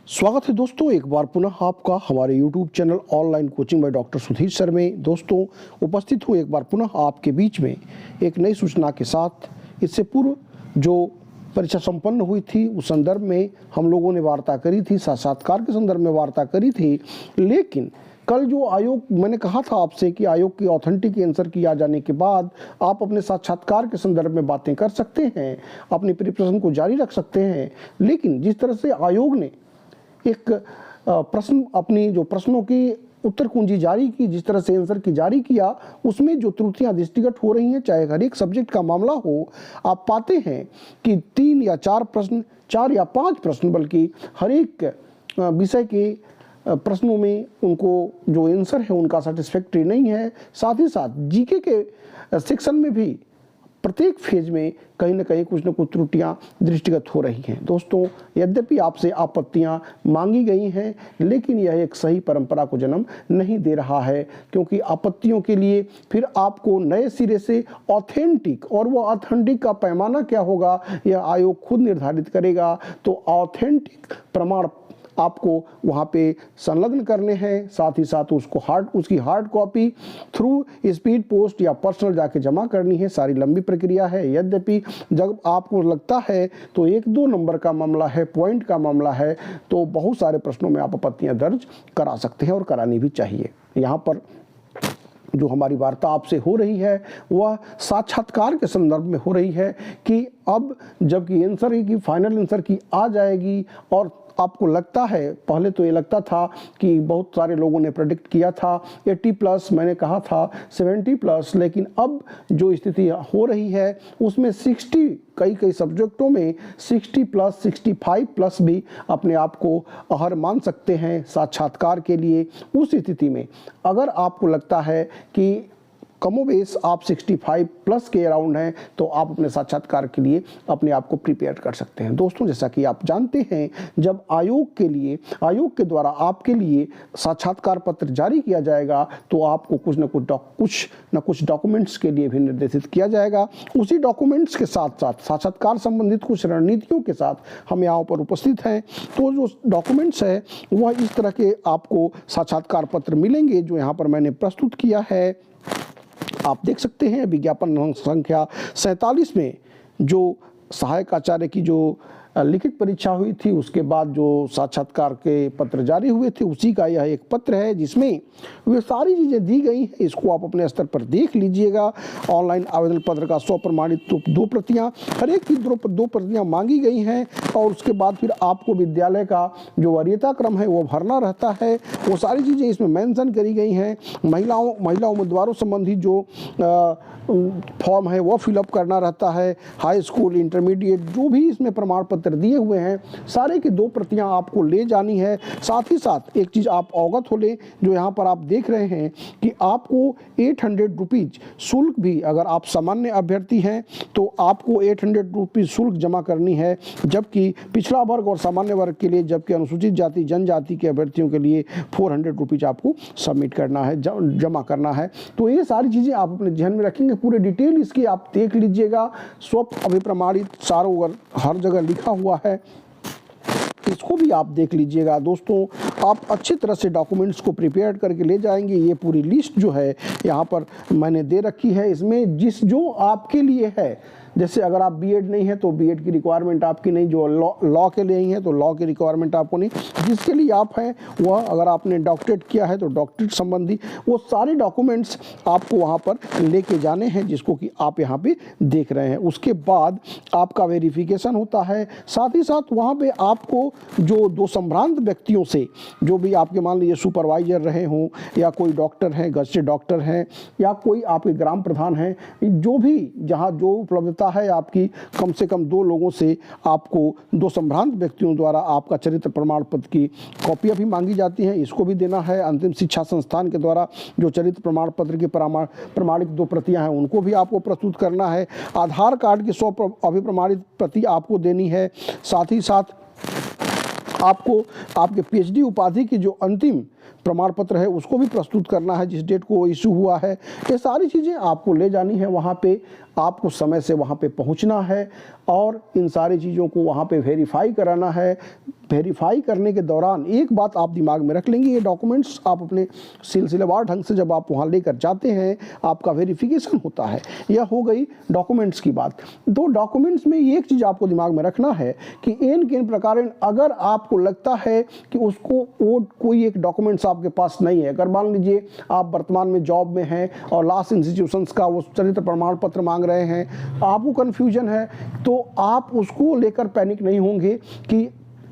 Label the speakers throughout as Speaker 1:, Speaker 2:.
Speaker 1: स्वागत है दोस्तों एक बार पुनः आपका हमारे YouTube channel online coaching by doctor Sudhir sir में। दोस्तों उपस्थित हूँ एक बार पुनः आपके बीच में एक नई सूचना के साथ। इससे पूर्व जो परीक्षा संपन्न हुई थी उस संदर्भ में हम लोगों ने वार्ता करी थी, साक्षात्कार के संदर्भ में वार्ता करी थी। लेकिन कल जो आयोग, मैंने कहा था आपसे कि आयोग की ऑथेंटिक आंसर की आ जाने के बाद आप अपने साक्षात्कार के संदर्भ में बातें कर सकते हैं, अपनी प्रिपरेशन को जारी रख सकते हैं। लेकिन जिस तरह से आयोग ने एक प्रश्न, अपनी जो प्रश्नों की उत्तर कुंजी जारी की, जिस तरह से आंसर की जारी किया, उसमें जो त्रुटियां दृष्टिगत हो रही हैं, चाहे हर एक सब्जेक्ट का मामला हो, आप पाते हैं कि 3 या 4 प्रश्न, 4 या 5 प्रश्न बल्कि हर एक विषय के प्रश्नों में उनको जो आंसर है उनका सेटिस्फैक्ट्री नहीं है। साथ ही साथ जीके के सेक्शन में भी प्रत्येक फेज में कहीं ना कहीं कुछ न कुछ त्रुटियां दृष्टिगत हो रही हैं। दोस्तों यद्यपि आपसे आपत्तियां मांगी गई हैं, लेकिन यह एक सही परंपरा को जन्म नहीं दे रहा है, क्योंकि आपत्तियों के लिए फिर आपको नए सिरे से ऑथेंटिक, और वो ऑथेंटिक का पैमाना क्या होगा यह आयोग खुद निर्धारित करेगा। तो ऑथेंटिक प्रमाण आपको वहाँ पे संलग्न करने हैं। साथ ही साथ उसकी hard copy through speed post या पर्सनल जाके जमा करनी है। सारी लंबी प्रक्रिया है। यद्यपि जब आपको लगता है तो 1-2 नंबर का मामला है, पॉइंट का मामला है, तो बहुत सारे प्रश्नों में आप आपत्तियां दर्ज करा सकते हैं और करानी भी चाहिए। यहाँ पर जो हमारी वार्ता आपसे हो रही है वह साक्षात्कार के संदर्भ में हो रही है कि अब जबकि आंसर की फाइनल आंसर की आ जाएगी, और आपको लगता है, पहले तो ये लगता था कि बहुत सारे लोगों ने प्रेडिक्ट किया था 80+, मैंने कहा था 70+, लेकिन अब जो स्थिति हो रही है उसमें 60, कई सब्जेक्टों में 60+, 65+ भी अपने आप को अहर मान सकते हैं साक्षात्कार के लिए। उस स्थिति में अगर आपको लगता है कि कमोबेश आप 65+ के अराउंड हैं, तो आप अपने साक्षात्कार के लिए अपने आप को प्रिपेयर कर सकते हैं। दोस्तों जैसा कि आप जानते हैं, जब आयोग के द्वारा आपके लिए साक्षात्कार पत्र जारी किया जाएगा तो आपको कुछ न कुछ डॉक्यूमेंट्स के लिए भी निर्देशित किया जाएगा। उसी डॉक्यूमेंट्स के साथ साथ साक्षात्कार संबंधित कुछ रणनीतियों के साथ हम यहाँ पर उपस्थित हैं। तो जो डॉक्यूमेंट्स है वह इस तरह के आपको साक्षात्कार पत्र मिलेंगे जो यहाँ पर मैंने प्रस्तुत किया है। आप देख सकते हैं विज्ञापन संख्या 47 में जो सहायक आचार्य की जो लिखित परीक्षा हुई थी, उसके बाद जो साक्षात्कार के पत्र जारी हुए थे, उसी का यह एक पत्र है जिसमें वे सारी चीज़ें दी गई हैं। इसको आप अपने स्तर पर देख लीजिएगा। ऑनलाइन आवेदन पत्र का 100 प्रमाणित तो 2 प्रतियाँ, हर एक की 2 प्रतियाँ मांगी गई हैं, और उसके बाद फिर आपको विद्यालय का जो वरीयता क्रम है वो भरना रहता है। वो सारी चीज़ें इसमें मेंशन करी गई हैं। महिला उम्मीदवारों संबंधी जो फॉर्म है वो फिलअप करना रहता है। हाई स्कूल, इंटरमीडिएट, जो भी इसमें प्रमाण पत्र दिए हुए हैं, सारे की 2 प्रतियां आपको ले जानी है। साथ ही साथ एक चीज़ आप अवगत हो लें, जो यहाँ पर आप देख रहे हैं कि आपको 800 रुपीज़ शुल्क भी, अगर आप सामान्य अभ्यर्थी हैं तो आपको 800 रुपीज़ शुल्क जमा करनी है, जबकि पिछड़ा वर्ग और सामान्य वर्ग के लिए, जबकि अनुसूचित जाति जनजाति के अभ्यर्थियों के लिए 400 रुपीज़ आपको सबमिट करना है, जमा करना है। तो ये सारी चीज़ें आप अपने ध्यान में रखेंगे। पूरे डिटेल इसकी आप देख लीजिएगा। स्वप्न अभिप्रमाणित सारों हर जगह लिखा हुआ है, इसको भी आप देख लीजिएगा। दोस्तों आप अच्छी तरह से डॉक्यूमेंट्स को प्रिपेयर करके ले जाएंगे। ये पूरी लिस्ट जो है यहाँ पर मैंने दे रखी है। इसमें जो आपके लिए है, जैसे अगर आप बीएड नहीं है तो बीएड की रिक्वायरमेंट आपकी नहीं, जो लॉ के लिए ही है तो लॉ की रिक्वायरमेंट आपको नहीं, जिसके लिए आप हैं वह, अगर आपने डॉक्टरेट किया है तो डॉक्टरेट संबंधी वो सारे डॉक्यूमेंट्स आपको वहाँ पर लेके जाने हैं, जिसको कि आप यहाँ पे देख रहे हैं। उसके बाद आपका वेरिफिकेशन होता है। साथ ही साथ वहाँ पे आपको जो 2 संभ्रांत व्यक्तियों से, जो भी आपके मान लीजिए सुपरवाइजर रहे हों, या कोई डॉक्टर हैं, गज़टेड डॉक्टर हैं, या कोई आपके ग्राम प्रधान हैं, जो भी जहाँ जो उपलब्धता है आपकी, कम से कम 2 लोगों से आपको 2 संभ्रांत व्यक्तियों द्वारा आपका चरित्र प्रमाण पत्र की कॉपियां भी मांगी जाती हैं, इसको भी देना है। अंतिम शिक्षा संस्थान के द्वारा जो चरित्र प्रमाण पत्र की प्रमाणित 2 प्रतियां हैं उनको भी आपको प्रस्तुत करना है। आधार कार्ड की 100 अभिप्रमाणित प्रति आपको देनी है। साथ ही साथ आपको आपके पीएचडी उपाधि की जो अंतिम प्रमाण पत्र है उसको भी प्रस्तुत करना है, जिस डेट को इशू हुआ है। ये सारी चीज़ें आपको ले जानी है वहाँ पे, आपको समय से वहाँ पे पहुँचना है और इन सारी चीज़ों को वहाँ पे वेरीफाई कराना है। वेरीफाई करने के दौरान एक बात आप दिमाग में रख लेंगे, ये डॉक्यूमेंट्स आप अपने सिलसिलेवार ढंग से जब आप वहाँ लेकर जाते हैं आपका वेरिफिकेशन होता है। यह हो गई डॉक्यूमेंट्स की बात। तो डॉक्यूमेंट्स में एक चीज़ आपको दिमाग में रखना है कि इन प्रकार अगर आपको लगता है कि उसको वो कोई एक डॉक्यूमेंट्स आपके पास नहीं है, अगर मान लीजिए आप वर्तमान में जॉब में हैं और लास्ट इंस्टीट्यूशंस का वो चरित्र प्रमाण पत्र मांग रहे हैं, आपको कन्फ्यूजन है, तो आप उसको लेकर पैनिक नहीं होंगे कि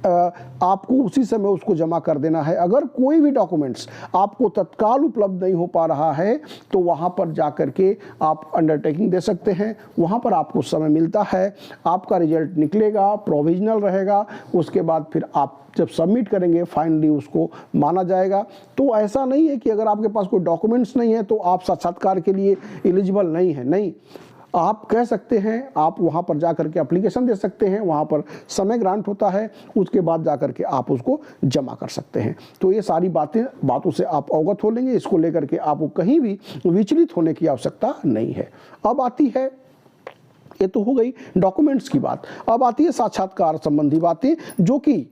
Speaker 1: आपको उसी समय उसको जमा कर देना है। अगर कोई भी डॉक्यूमेंट्स आपको तत्काल उपलब्ध नहीं हो पा रहा है तो वहाँ पर जाकर के आप अंडरटेकिंग दे सकते हैं, वहाँ पर आपको समय मिलता है, आपका रिजल्ट निकलेगा, प्रोविजनल रहेगा, उसके बाद फिर आप जब सबमिट करेंगे फाइनली उसको माना जाएगा। तो ऐसा नहीं है कि अगर आपके पास कोई डॉक्यूमेंट्स नहीं है तो आप साक्षात्कार के लिए एलिजिबल नहीं है, नहीं, आप कह सकते हैं, आप वहाँ पर जाकर के एप्लीकेशन दे सकते हैं, वहाँ पर समय ग्रांट होता है, उसके बाद जाकर के आप उसको जमा कर सकते हैं। तो ये सारी बातों से आप अवगत हो लेंगे, इसको लेकर के आपको कहीं भी विचलित होने की आवश्यकता नहीं है। अब आती है, ये तो हो गई डॉक्यूमेंट्स की बात, अब आती है साक्षात्कार संबंधी बातें, जो कि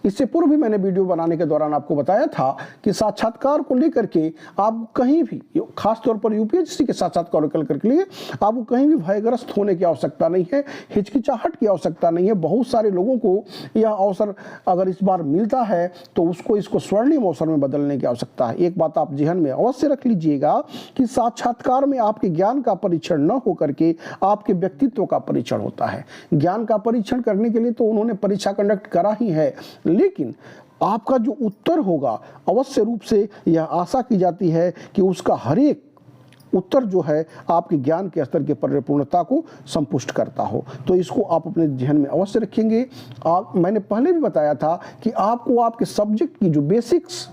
Speaker 1: इससे पूर्व भी मैंने वीडियो बनाने के दौरान आपको बताया था कि साक्षात्कार को लेकर के आप कहीं भी, खासतौर पर यूपीएससी के साक्षात्कार को लेकर के लिए आपको कहीं भी भयग्रस्त होने की आवश्यकता नहीं है, हिचकिचाहट की आवश्यकता नहीं है। बहुत सारे लोगों को यह अवसर अगर इस बार मिलता है तो इसको स्वर्णिम अवसर में बदलने की आवश्यकता है। एक बात आप ज़हन में अवश्य रख लीजिएगा कि साक्षात्कार में आपके ज्ञान का परीक्षण न होकर के आपके व्यक्तित्व का परीक्षण होता है। ज्ञान का परीक्षण करने के लिए तो उन्होंने परीक्षा कंडक्ट करा ही है, लेकिन आपका जो उत्तर होगा अवश्य रूप से यह आशा की जाती है कि उसका हर एक उत्तर जो है आपके ज्ञान के स्तर की परिपूर्णता को संपुष्ट करता हो। तो इसको आप अपने ध्यान में अवश्य रखेंगे। मैंने पहले भी बताया था कि आपको आपके सब्जेक्ट की जो बेसिक्स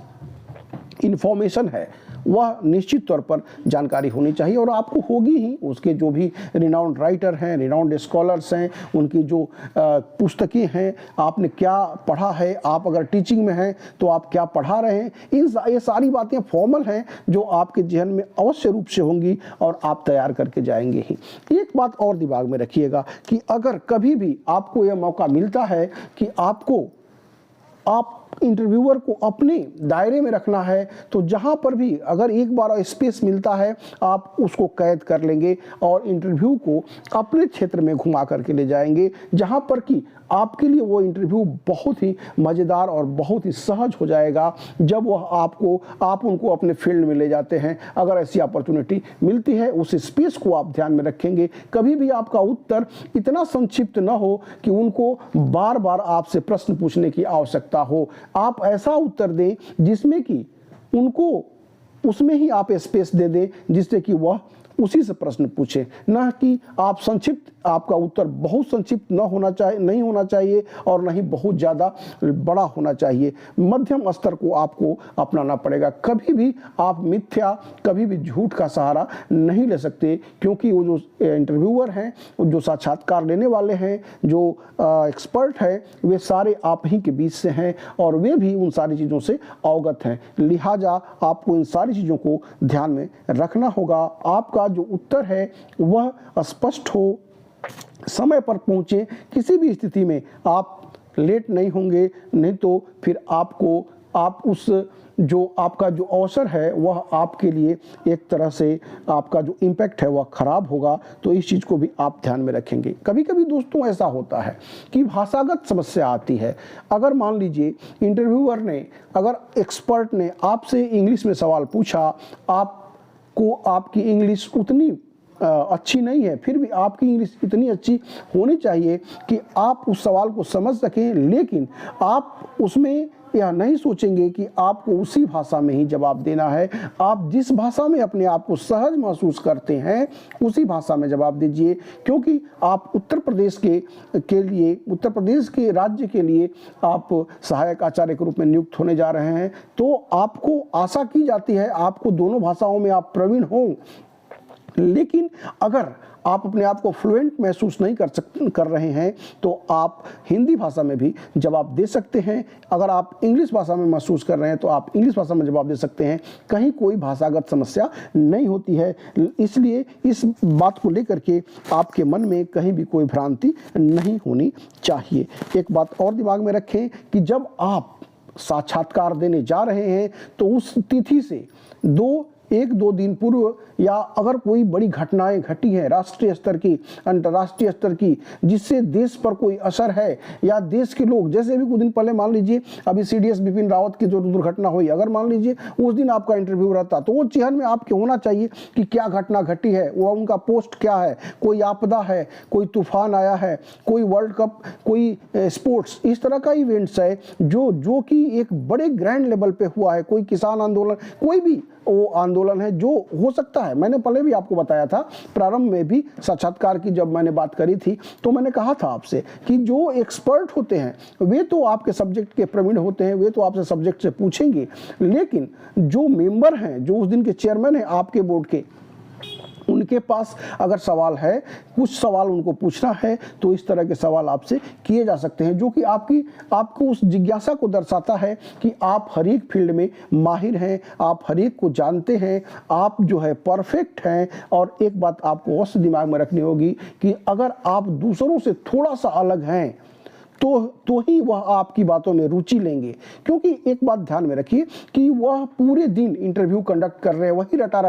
Speaker 1: इंफॉर्मेशन है वह निश्चित तौर पर जानकारी होनी चाहिए, और आपको होगी ही। उसके जो भी रिनाउंड राइटर हैं, रिनाउंड स्कॉलर्स हैं, उनकी जो पुस्तकें हैं, आपने क्या पढ़ा है, आप अगर टीचिंग में हैं तो आप क्या पढ़ा रहे हैं, ये सारी बातें फॉर्मल हैं जो आपके जहन में अवश्य रूप से होंगी और आप तैयार करके जाएंगे ही। एक बात और दिमाग में रखिएगा कि अगर कभी भी आपको यह मौका मिलता है कि आप इंटरव्यूअर को अपने दायरे में रखना है, तो जहां पर भी अगर एक बार स्पेस मिलता है आप उसको कैद कर लेंगे और इंटरव्यू को अपने क्षेत्र में घुमा करके ले जाएंगे, जहां पर कि आपके लिए वो इंटरव्यू बहुत ही मज़ेदार और बहुत ही सहज हो जाएगा जब आप उनको अपने फील्ड में ले जाते हैं। अगर ऐसी अपॉर्चुनिटी मिलती है, उस स्पेस को आप ध्यान में रखेंगे। कभी भी आपका उत्तर इतना संक्षिप्त न हो कि उनको बार बार आपसे प्रश्न पूछने की आवश्यकता हो। आप ऐसा उत्तर दें जिसमें कि उनको उसमें ही आप स्पेस दे दें जिससे कि वह उसी से प्रश्न पूछे, न कि आप संक्षिप्त, आपका उत्तर बहुत संक्षिप्त नहीं होना चाहिए और नहीं बहुत ज़्यादा बड़ा होना चाहिए। मध्यम स्तर को आपको अपनाना पड़ेगा। कभी भी आप मिथ्या, कभी भी झूठ का सहारा नहीं ले सकते, क्योंकि वो जो इंटरव्यूअर हैं, जो साक्षात्कार लेने वाले हैं, जो एक्सपर्ट है, वे सारे आप ही के बीच से हैं और वे भी उन सारी चीज़ों से अवगत हैं। लिहाजा आपको इन सारी चीज़ों को ध्यान में रखना होगा। आपका जो उत्तर है वह स्पष्ट हो, समय पर पहुंचे, किसी भी स्थिति में आप लेट नहीं होंगे, नहीं तो फिर आपका जो अवसर है वह आपके लिए एक तरह से आपका जो इम्पैक्ट है वह खराब होगा। तो इस चीज़ को भी आप ध्यान में रखेंगे। कभी कभी दोस्तों ऐसा होता है कि भाषागत समस्या आती है। अगर मान लीजिए इंटरव्यूअर ने, अगर एक्सपर्ट ने आपसे इंग्लिश में सवाल पूछा, आपको आपकी इंग्लिश उतनी अच्छी नहीं है, फिर भी आपकी इंग्लिश इतनी अच्छी होनी चाहिए कि आप उस सवाल को समझ सकें, लेकिन आप उसमें यह नहीं सोचेंगे कि आपको उसी भाषा में ही जवाब देना है। आप जिस भाषा में अपने आप को सहज महसूस करते हैं उसी भाषा में जवाब दीजिए, क्योंकि आप उत्तर प्रदेश के राज्य के लिए आप सहायक आचार्य के रूप में नियुक्त होने जा रहे हैं। तो आपको आशा की जाती है आपको दोनों भाषाओं में आप प्रवीण हों, लेकिन अगर आप अपने आप को फ्लुएंट महसूस नहीं कर रहे हैं तो आप हिंदी भाषा में भी जवाब दे सकते हैं। अगर आप इंग्लिश भाषा में महसूस कर रहे हैं तो आप इंग्लिश भाषा में जवाब दे सकते हैं। कहीं कोई भाषागत समस्या नहीं होती है, इसलिए इस बात को लेकर के आपके मन में कहीं भी कोई भ्रांति नहीं होनी चाहिए। एक बात और दिमाग में रखें कि जब आप साक्षात्कार देने जा रहे हैं तो उस तिथि से 1-2 दिन पूर्व, या अगर कोई बड़ी घटनाएं घटी हैं राष्ट्रीय स्तर की, अंतर्राष्ट्रीय स्तर की, जिससे देश पर कोई असर है, या देश के लोग, जैसे भी कुछ दिन पहले मान लीजिए अभी CDS बिपिन रावत की जो दुर्घटना हुई, अगर मान लीजिए उस दिन आपका इंटरव्यू रहता तो वो चिह्न में आपके होना चाहिए कि क्या घटना घटी है, वो उनका पोस्ट क्या है, कोई आपदा है, कोई तूफान आया है, कोई वर्ल्ड कप, कोई स्पोर्ट्स, इस तरह का इवेंट्स है जो कि एक बड़े ग्रैंड लेवल पे हुआ है, कोई किसान आंदोलन, कोई भी वो आंदोलन है जो हो सकता है। मैंने पहले भी आपको बताया था, प्रारंभ में भी साक्षात्कार की जब मैंने बात करी थी तो मैंने कहा था आपसे कि जो एक्सपर्ट होते हैं वे तो आपके सब्जेक्ट के प्रवीण होते हैं, वे तो आपसे सब्जेक्ट से पूछेंगे, लेकिन जो मेंबर हैं, जो उस दिन के चेयरमैन हैं आपके बोर्ड के, उनके पास अगर सवाल है, कुछ सवाल उनको पूछना है, तो इस तरह के सवाल आपसे किए जा सकते हैं, जो कि आपको उस जिज्ञासा को दर्शाता है कि आप हर एक फील्ड में माहिर हैं, आप हर एक को जानते हैं, आप जो है परफेक्ट हैं। और एक बात आपको अवश्य दिमाग में रखनी होगी कि अगर आप दूसरों से थोड़ा सा अलग हैं तो ही वह आपकी बातों में रुचि लेंगे। क्योंकि एक बात ध्यान में रखिए कि वह पूरे दिन इंटरव्यू कंडक्ट कर रहे हैं, वही रटा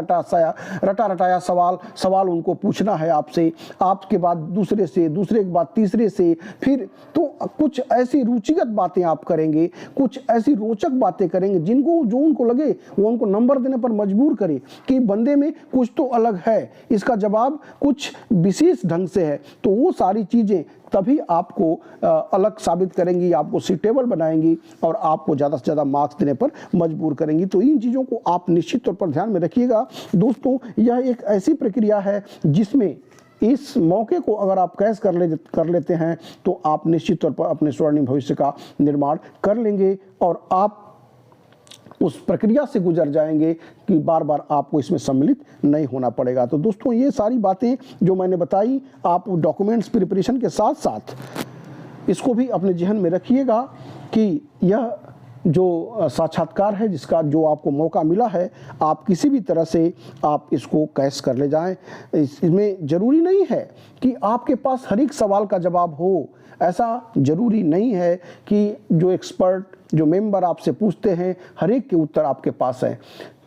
Speaker 1: रटाया सवाल उनको पूछना है आपसे, आपके बाद दूसरे के बाद तीसरे से, फिर तो कुछ ऐसी रुचिगत बातें आप करेंगे, कुछ ऐसी रोचक बातें करेंगे जो उनको लगे वो उनको नंबर देने पर मजबूर करे कि बंदे में कुछ तो अलग है, इसका जवाब कुछ विशेष ढंग से है। तो वो सारी चीज़ें तभी आपको अलग साबित करेंगी, आपको सीटेबल बनाएंगी और आपको ज़्यादा से ज़्यादा मार्क्स देने पर मजबूर करेंगी। तो इन चीज़ों को आप निश्चित तौर पर ध्यान में रखिएगा। दोस्तों, यह एक ऐसी प्रक्रिया है जिसमें इस मौके को अगर आप कैच कर लेते हैं तो आप निश्चित तौर पर अपने स्वर्णिम भविष्य का निर्माण कर लेंगे और आप उस प्रक्रिया से गुजर जाएंगे कि बार बार आपको इसमें सम्मिलित नहीं होना पड़ेगा। तो दोस्तों, ये सारी बातें जो मैंने बताई, आप डॉक्यूमेंट्स प्रिपरेशन के साथ साथ इसको भी अपने जहन में रखिएगा कि यह जो साक्षात्कार है, जिसका जो आपको मौका मिला है, आप किसी भी तरह से आप इसको कैश कर ले जाएं। इसमें ज़रूरी नहीं है कि आपके पास हर एक सवाल का जवाब हो, ऐसा ज़रूरी नहीं है कि जो एक्सपर्ट, जो मेंबर आपसे पूछते हैं, हर एक के उत्तर आपके पास है।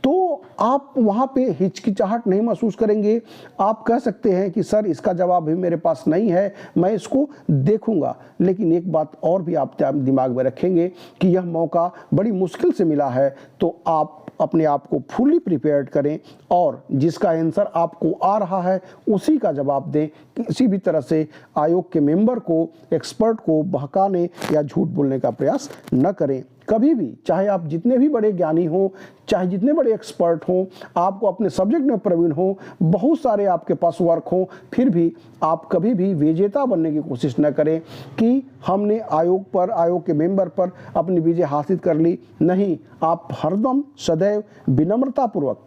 Speaker 1: तो आप वहाँ पे हिचकिचाहट नहीं महसूस करेंगे। आप कह सकते हैं कि सर इसका जवाब भी मेरे पास नहीं है, मैं इसको देखूंगा। लेकिन एक बात और भी आप दिमाग में रखेंगे कि यह मौका बड़ी मुश्किल से मिला है, तो आप अपने आप को फुली प्रिपेयर्ड करें और जिसका आंसर आपको आ रहा है उसी का जवाब दें। किसी भी तरह से आयोग के मेंबर को, एक्सपर्ट को बहकाने या झूठ बोलने का प्रयास न करें कभी भी। चाहे आप जितने भी बड़े ज्ञानी हों, चाहे जितने बड़े एक्सपर्ट हों, आपको अपने सब्जेक्ट में प्रवीण हों, बहुत सारे आपके पास वर्क हों, फिर भी आप कभी भी विजेता बनने की कोशिश न करें कि हमने आयोग के मेंबर पर अपनी विजय हासिल कर ली। नहीं, आप हरदम सदैव विनम्रतापूर्वक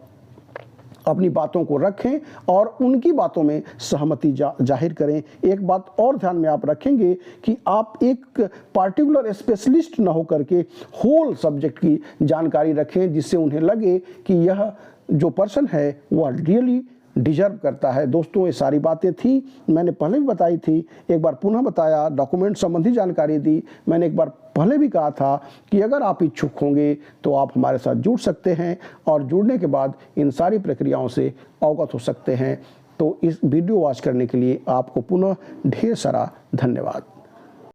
Speaker 1: अपनी बातों को रखें और उनकी बातों में सहमति जाहिर करें। एक बात और ध्यान में आप रखेंगे कि आप एक पार्टिकुलर स्पेशलिस्ट न होकर के होल सब्जेक्ट की जानकारी रखें, जिससे उन्हें लगे कि यह जो पर्सन है वह रियली डिजर्व करता है। दोस्तों, ये सारी बातें थी, मैंने पहले भी बताई थी, एक बार पुनः बताया, डॉक्यूमेंट संबंधी जानकारी दी। मैंने एक बार पहले भी कहा था कि अगर आप इच्छुक होंगे तो आप हमारे साथ जुड़ सकते हैं और जुड़ने के बाद इन सारी प्रक्रियाओं से अवगत हो सकते हैं। तो इस वीडियो वॉच करने के लिए आपको पुनः ढेर सारा धन्यवाद।